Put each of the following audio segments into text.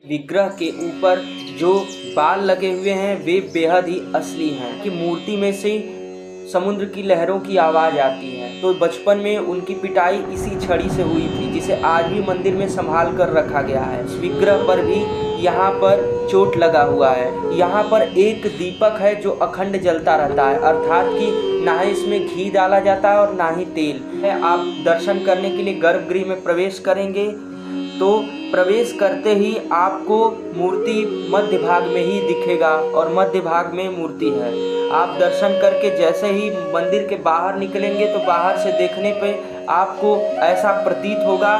विग्रह के ऊपर जो बाल लगे हुए हैं वे बेहद ही असली हैं कि मूर्ति में से समुद्र की लहरों की आवाज़ आती है। तो बचपन में उनकी पिटाई इसी छड़ी से हुई थी जिसे आज भी मंदिर में संभाल कर रखा गया है। इस विग्रह पर भी यहाँ पर चोट लगा हुआ है। यहाँ पर एक दीपक है जो अखंड जलता रहता है, अर्थात कि ना ही इसमें घी डाला जाता है और ना ही तेल। आप दर्शन करने के लिए गर्भगृह में प्रवेश करेंगे तो प्रवेश करते ही आपको मूर्ति मध्य भाग में ही दिखेगा और मध्य भाग में मूर्ति है। आप दर्शन करके जैसे ही मंदिर के बाहर निकलेंगे तो बाहर से देखने पे आपको ऐसा प्रतीत होगा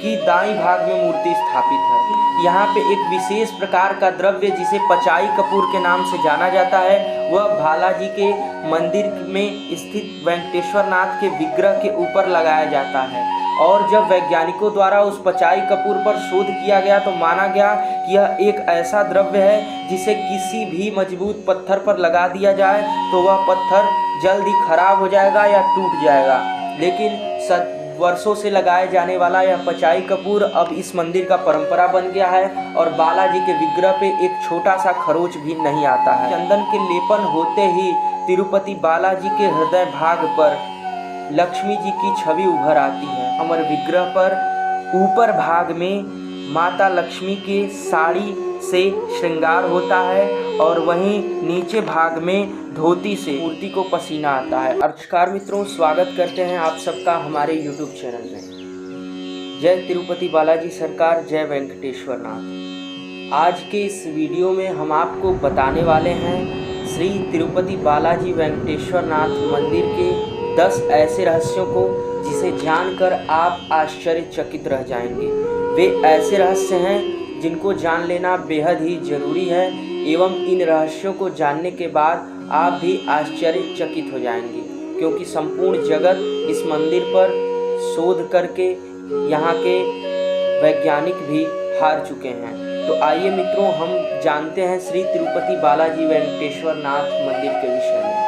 कि दाईं भाग में मूर्ति स्थापित है। यहाँ पे एक विशेष प्रकार का द्रव्य जिसे पचाई कपूर के नाम से जाना जाता है वह बालाजी के मंदिर में स्थित वेंकटेश्वर नाथ के विग्रह के ऊपर लगाया जाता है। और जब वैज्ञानिकों द्वारा उस पचाई कपूर पर शोध किया गया तो माना गया कि यह एक ऐसा द्रव्य है जिसे किसी भी मजबूत पत्थर पर लगा दिया जाए तो वह पत्थर जल्दी खराब हो जाएगा या टूट जाएगा। लेकिन वर्षों से लगाए जाने वाला यह पचाई कपूर अब इस मंदिर का परंपरा बन गया है और बालाजी के विग्रह पे एक छोटा सा खरोच भी नहीं आता है। चंदन के लेपन होते ही तिरुपति बालाजी के हृदय भाग पर लक्ष्मी जी की छवि उभर आती है। अमर विग्रह पर ऊपर भाग में माता लक्ष्मी के साड़ी से श्रृंगार होता है और वहीं नीचे भाग में धोती से मूर्ति को पसीना आता है। नमस्कार मित्रों, स्वागत करते हैं आप सबका हमारे YouTube चैनल में। जय तिरुपति बालाजी सरकार, जय वेंकटेश्वर नाथ। आज के इस वीडियो में हम आपको बताने वाले हैं श्री तिरुपति बालाजी वेंकटेश्वर नाथ मंदिर के 10 ऐसे रहस्यों को जिसे जानकर आप आश्चर्यचकित रह जाएंगे। वे ऐसे रहस्य हैं जिनको जान लेना बेहद ही जरूरी है एवं इन रहस्यों को जानने के बाद आप भी आश्चर्यचकित हो जाएंगे, क्योंकि संपूर्ण जगत इस मंदिर पर शोध करके यहाँ के वैज्ञानिक भी हार चुके हैं। तो आइए मित्रों, हम जानते हैं श्री तिरुपति बालाजी वेंकटेश्वर नाथ मंदिर के विषय में।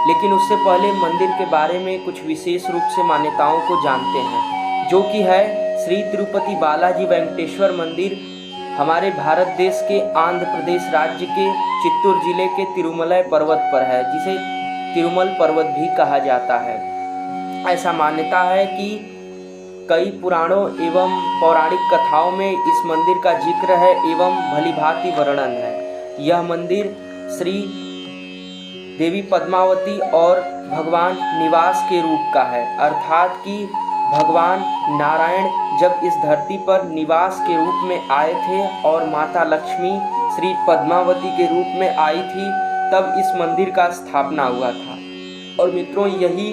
लेकिन उससे पहले मंदिर के बारे में कुछ विशेष रूप से मान्यताओं को जानते हैं, जो कि है श्री तिरुपति बालाजी वेंकटेश्वर मंदिर हमारे भारत देश के आंध्र प्रदेश राज्य के चित्तूर जिले के तिरुमलाई पर्वत पर है, जिसे तिरुमल पर्वत भी कहा जाता है। ऐसा मान्यता है कि कई पुराणों एवं पौराणिक कथाओं में इस मंदिर का जिक्र है एवं भलीभांति वर्णन है। यह मंदिर श्री देवी पद्मावती और भगवान निवास के रूप का है, अर्थात कि भगवान नारायण जब इस धरती पर निवास के रूप में आए थे और माता लक्ष्मी श्री पद्मावती के रूप में आई थी, तब इस मंदिर का स्थापना हुआ था। और मित्रों, यही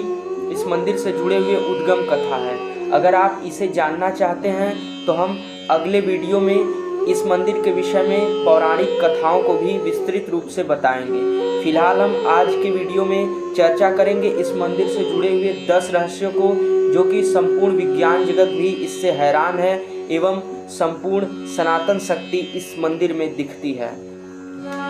इस मंदिर से जुड़े हुए उद्गम कथा है। अगर आप इसे जानना चाहते हैं तो हम अगले वीडियो में इस मंदिर के विषय में पौराणिक कथाओं को भी विस्तृत रूप से बताएंगे। फिलहाल हम आज के वीडियो में चर्चा करेंगे इस मंदिर से जुड़े हुए 10 रहस्यों को, जो कि संपूर्ण विज्ञान जगत भी इससे हैरान है एवं संपूर्ण सनातन शक्ति इस मंदिर में दिखती है।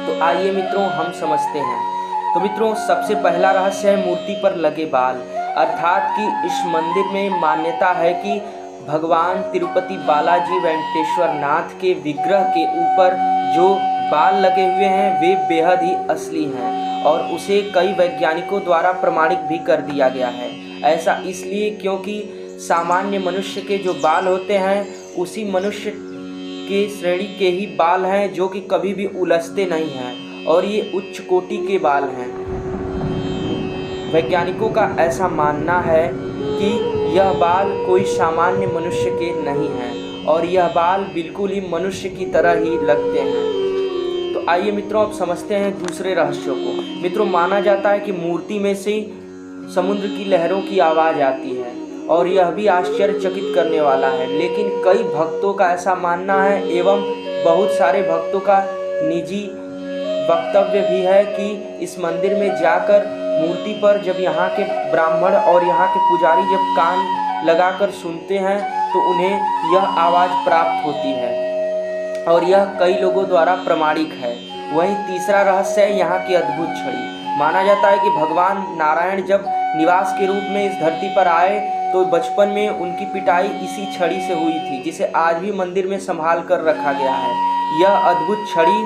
तो आइए मित्रों, हम समझते हैं। तो मित्रों, सबसे पहला रहस्य है मूर्ति पर लगे बाल, अर्थात कि इस मंदिर में मान्यता है कि भगवान तिरुपति बालाजी वेंकटेश्वर नाथ के विग्रह के ऊपर जो बाल लगे हुए हैं वे बेहद ही असली हैं और उसे कई वैज्ञानिकों द्वारा प्रमाणित भी कर दिया गया है। ऐसा इसलिए क्योंकि सामान्य मनुष्य के जो बाल होते हैं उसी मनुष्य के श्रेणी के ही बाल हैं जो कि कभी भी उलझते नहीं हैं और ये उच्च कोटि के बाल हैं। वैज्ञानिकों का ऐसा मानना है कि यह बाल कोई सामान्य मनुष्य के नहीं हैं और यह बाल बिल्कुल ही मनुष्य की तरह ही लगते हैं। तो आइए मित्रों, अब समझते हैं दूसरे रहस्यों को। मित्रों, माना जाता है कि मूर्ति में से समुद्र की लहरों की आवाज़ आती है और यह भी आश्चर्यचकित करने वाला है। लेकिन कई भक्तों का ऐसा मानना है एवं बहुत सारे भक्तों का निजी वक्तव्य भी है कि इस मंदिर में जाकर मूर्ति पर जब यहाँ के ब्राह्मण और यहाँ के पुजारी जब कान लगाकर सुनते हैं तो उन्हें यह आवाज़ प्राप्त होती है और यह कई लोगों द्वारा प्रमाणिक है। वहीं तीसरा रहस्य है यहाँ की अद्भुत छड़ी। माना जाता है कि भगवान नारायण जब निवास के रूप में इस धरती पर आए तो बचपन में उनकी पिटाई इसी छड़ी से हुई थी, जिसे आज भी मंदिर में संभाल कर रखा गया है। यह अद्भुत छड़ी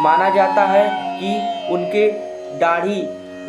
माना जाता है कि उनके दाढ़ी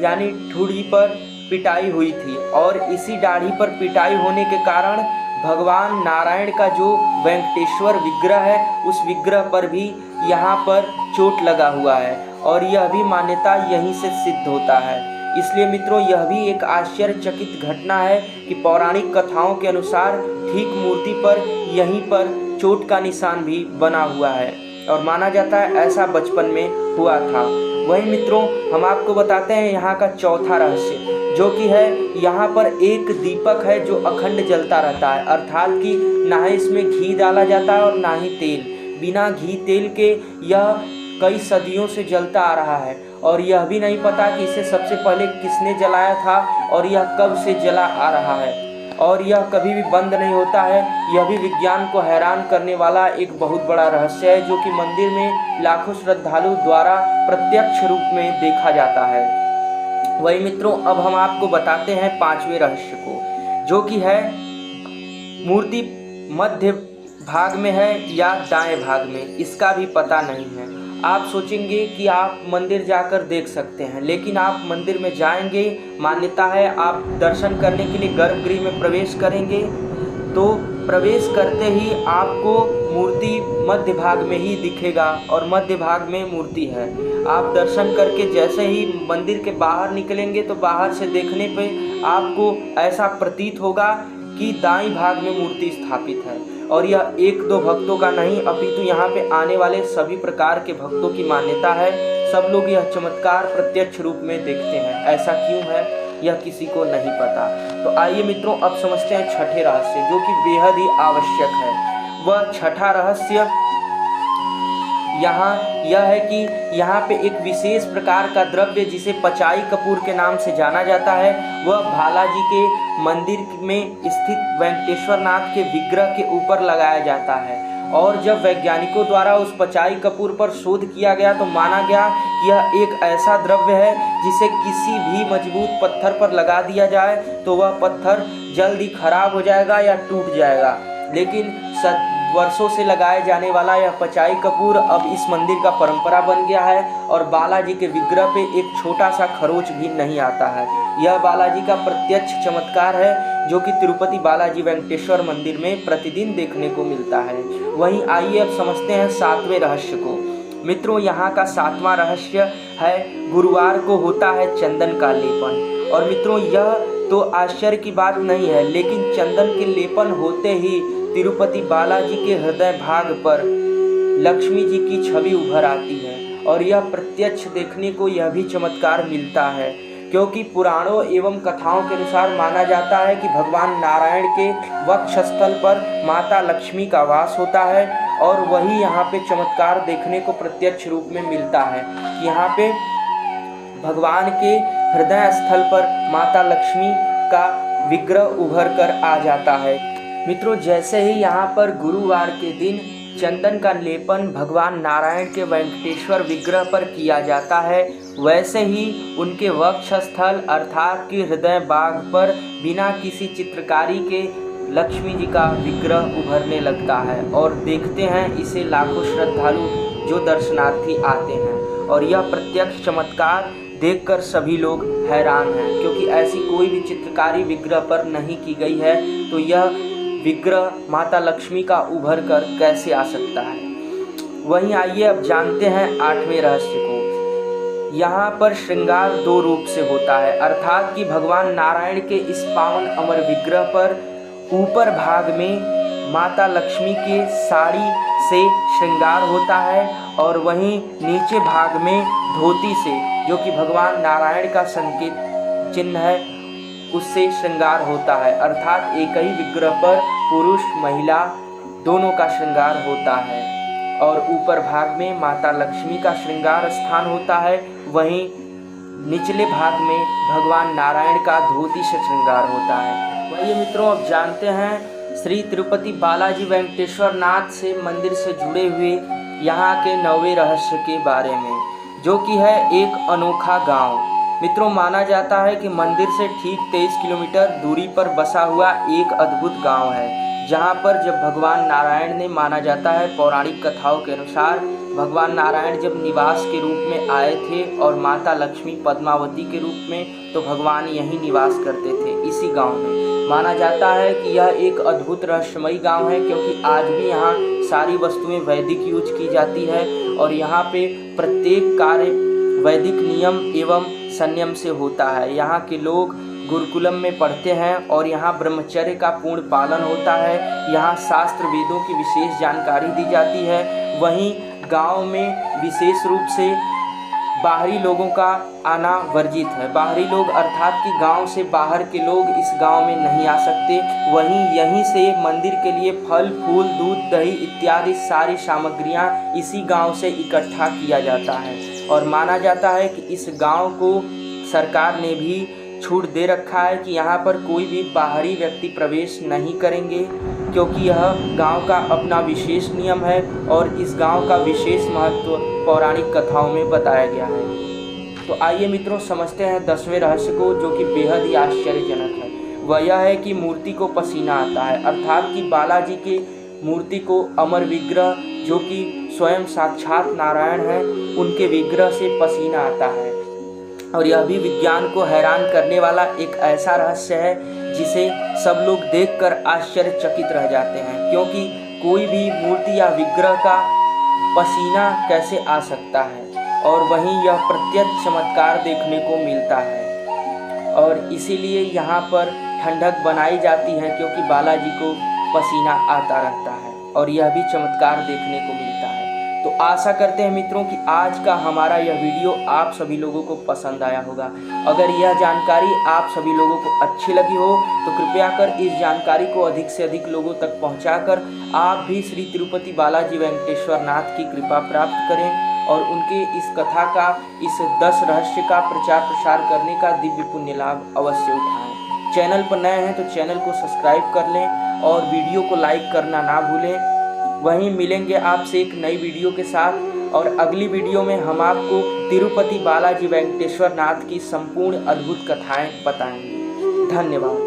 यानी ठुड़ी पर पिटाई हुई थी, और इसी दाढ़ी पर पिटाई होने के कारण भगवान नारायण का जो वेंकटेश्वर विग्रह है उस विग्रह पर भी यहाँ पर चोट लगा हुआ है, और यह भी मान्यता यहीं से सिद्ध होता है। इसलिए मित्रों, यह भी एक आश्चर्यचकित घटना है कि पौराणिक कथाओं के अनुसार ठीक मूर्ति पर यहीं पर चोट का निशान भी बना हुआ है, और माना जाता है ऐसा बचपन में हुआ था। वहीं मित्रों, हम आपको बताते हैं यहाँ का चौथा रहस्य, जो कि है यहाँ पर एक दीपक है जो अखंड जलता रहता है, अर्थात कि ना ही इसमें घी डाला जाता है और ना ही तेल। बिना घी तेल के यह कई सदियों से जलता आ रहा है, और यह भी नहीं पता कि इसे सबसे पहले किसने जलाया था और यह कब से जला आ रहा है, और यह कभी भी बंद नहीं होता है। यह भी विज्ञान को हैरान करने वाला एक बहुत बड़ा रहस्य है, जो कि मंदिर में लाखों श्रद्धालु द्वारा प्रत्यक्ष रूप में देखा जाता है। वही मित्रों, अब हम आपको बताते हैं पांचवें रहस्य को, जो कि है मूर्ति मध्य भाग में है या दाएं भाग में, इसका भी पता नहीं है। आप सोचेंगे कि आप मंदिर जाकर देख सकते हैं, लेकिन आप मंदिर में जाएंगे, मान्यता है आप दर्शन करने के लिए गर्भगृह में प्रवेश करेंगे, तो प्रवेश करते ही आपको मूर्ति मध्य भाग में ही दिखेगा, और मध्य भाग में मूर्ति है। आप दर्शन करके जैसे ही मंदिर के बाहर निकलेंगे तो बाहर से देखने पे आपको ऐसा प्रतीत होगा कि दाईं भाग में मूर्ति स्थापित है, और यह एक दो भक्तों का नहीं अपितु यहाँ पे आने वाले सभी प्रकार के भक्तों की मान्यता है। सब लोग यह चमत्कार प्रत्यक्ष रूप में देखते हैं। ऐसा क्यों है यह किसी को नहीं पता। तो आइए मित्रों, अब समझते हैं छठे रहस्य, जो कि बेहद ही आवश्यक है। वह छठा रहस्य यहाँ यह है कि यहाँ पे एक विशेष प्रकार का द्रव्य जिसे पचाई कपूर के नाम से जाना जाता है, वह बालाजी के मंदिर में स्थित वेंकटेश्वर नाथ के विग्रह के ऊपर लगाया जाता है। और जब वैज्ञानिकों द्वारा उस पचाई कपूर पर शोध किया गया तो माना गया कि यह एक ऐसा द्रव्य है जिसे किसी भी मजबूत पत्थर पर लगा दिया जाए तो वह पत्थर जल्दी खराब हो जाएगा या टूट जाएगा। लेकिन वर्षों से लगाए जाने वाला यह पचाई कपूर अब इस मंदिर का परंपरा बन गया है, और बालाजी के विग्रह पे एक छोटा सा खरोच भी नहीं आता है। यह बालाजी का प्रत्यक्ष चमत्कार है, जो कि तिरुपति बालाजी वेंकटेश्वर मंदिर में प्रतिदिन देखने को मिलता है। वहीं आइए अब समझते हैं सातवें रहस्य को। मित्रों, यहाँ का सातवां रहस्य है गुरुवार को होता है चंदन का लेपन। और मित्रों, यह तो आश्चर्य की बात नहीं है, लेकिन चंदन के लेपन होते ही तिरुपति बालाजी के हृदय भाग पर लक्ष्मी जी की छवि उभर आती है, और यह प्रत्यक्ष देखने को यह भी चमत्कार मिलता है, क्योंकि पुराणों एवं कथाओं के अनुसार माना जाता है कि भगवान नारायण के वक्षस्थल पर माता लक्ष्मी का वास होता है, और वही यहाँ पे चमत्कार देखने को प्रत्यक्ष रूप में मिलता है कि यहाँ पे भगवान के हृदय स्थल पर माता लक्ष्मी का विग्रह उभर कर आ जाता है। मित्रों, जैसे ही यहाँ पर गुरुवार के दिन चंदन का लेपन भगवान नारायण के वेंकटेश्वर विग्रह पर किया जाता है, वैसे ही उनके वक्षस्थल अर्थात कि हृदय भाग पर बिना किसी चित्रकारी के लक्ष्मी जी का विग्रह उभरने लगता है, और देखते हैं इसे लाखों श्रद्धालु जो दर्शनार्थी आते हैं। और यह प्रत्यक्ष चमत्कार देखकर सभी लोग हैरान हैं, क्योंकि ऐसी कोई भी चित्रकारी विग्रह पर नहीं की गई है, तो यह विग्रह माता लक्ष्मी का उभर कर कैसे आ सकता है। वहीं आइए अब जानते हैं आठवें रहस्य को। यहाँ पर श्रृंगार दो रूप से होता है, अर्थात कि भगवान नारायण के इस पावन अमर विग्रह पर ऊपर भाग में माता लक्ष्मी के साड़ी से श्रृंगार होता है, और वहीं नीचे भाग में धोती से, जो कि भगवान नारायण का संकेत चिन्ह है, उससे श्रृंगार होता है। अर्थात एक ही विग्रह पर पुरुष महिला दोनों का श्रृंगार होता है, और ऊपर भाग में माता लक्ष्मी का श्रृंगार स्थान होता है, वहीं निचले भाग में भगवान नारायण का धोती से श्रृंगार होता है। वही मित्रों, अब जानते हैं श्री तिरुपति बालाजी वेंकटेश्वर नाथ से मंदिर से जुड़े हुए यहाँ के 9वें रहस्य के बारे में, जो कि है एक अनोखा गांव। मित्रों, माना जाता है कि मंदिर से ठीक 23 किलोमीटर दूरी पर बसा हुआ एक अद्भुत गांव है, जहाँ पर जब भगवान नारायण ने, माना जाता है पौराणिक कथाओं के अनुसार, भगवान नारायण जब निवास के रूप में आए थे और माता लक्ष्मी पद्मावती के रूप में, तो भगवान यहीं निवास करते थे इसी गांव में। माना जाता है कि यह एक अद्भुत रहस्यमयी गांव है, क्योंकि आज भी यहाँ सारी वस्तुएं वैदिक यूज की जाती है और यहाँ पे प्रत्येक कार्य वैदिक नियम एवं संयम से होता है। यहाँ के लोग गुरुकुलम में पढ़ते हैं और यहाँ ब्रह्मचर्य का पूर्ण पालन होता है। यहाँ शास्त्र वेदों की विशेष जानकारी दी जाती है। वहीं गांव में विशेष रूप से बाहरी लोगों का आना वर्जित है। बाहरी लोग अर्थात कि गांव से बाहर के लोग इस गांव में नहीं आ सकते। वहीं यहीं से मंदिर के लिए फल फूल दूध दही इत्यादि सारी सामग्रियां इसी गांव से इकट्ठा किया जाता है। और माना जाता है कि इस गांव को सरकार ने भी छूट दे रखा है कि यहाँ पर कोई भी बाहरी व्यक्ति प्रवेश नहीं करेंगे, क्योंकि यह गांव का अपना विशेष नियम है और इस गांव का विशेष महत्व पौराणिक कथाओं में बताया गया है। तो आइए मित्रों समझते हैं 10वें रहस्य को, जो कि बेहद ही आश्चर्यजनक है। वह यह है कि मूर्ति को पसीना आता है, अर्थात कि बालाजी की मूर्ति को अमर विग्रह, जो कि स्वयं साक्षात नारायण हैं, उनके विग्रह से पसीना आता है। और यह भी विज्ञान को हैरान करने वाला एक ऐसा रहस्य है जिसे सब लोग देखकर आश्चर्यचकित रह जाते हैं, क्योंकि कोई भी मूर्ति या विग्रह का पसीना कैसे आ सकता है। और वहीं यह प्रत्यक्ष चमत्कार देखने को मिलता है और इसीलिए यहाँ पर ठंडक बनाई जाती है, क्योंकि बालाजी को पसीना आता रहता है और यह भी चमत्कार देखने को मिलता है। तो आशा करते हैं मित्रों कि आज का हमारा यह वीडियो आप सभी लोगों को पसंद आया होगा। अगर यह जानकारी आप सभी लोगों को अच्छी लगी हो तो कृपया कर इस जानकारी को अधिक से अधिक लोगों तक पहुंचाकर आप भी श्री तिरुपति बालाजी वेंकटेश्वर नाथ की कृपा प्राप्त करें और उनके इस कथा का, इस 10 रहस्य का प्रचार प्रसार करने का दिव्य पुण्य लाभ अवश्य उठाएं। चैनल पर नए हैं तो चैनल को सब्सक्राइब कर लें और वीडियो को लाइक करना ना भूलें। वहीं मिलेंगे आपसे एक नई वीडियो के साथ और अगली वीडियो में हम आपको तिरुपति बालाजी वेंकटेश्वर नाथ की संपूर्ण अद्भुत कथाएं बताएंगे। धन्यवाद।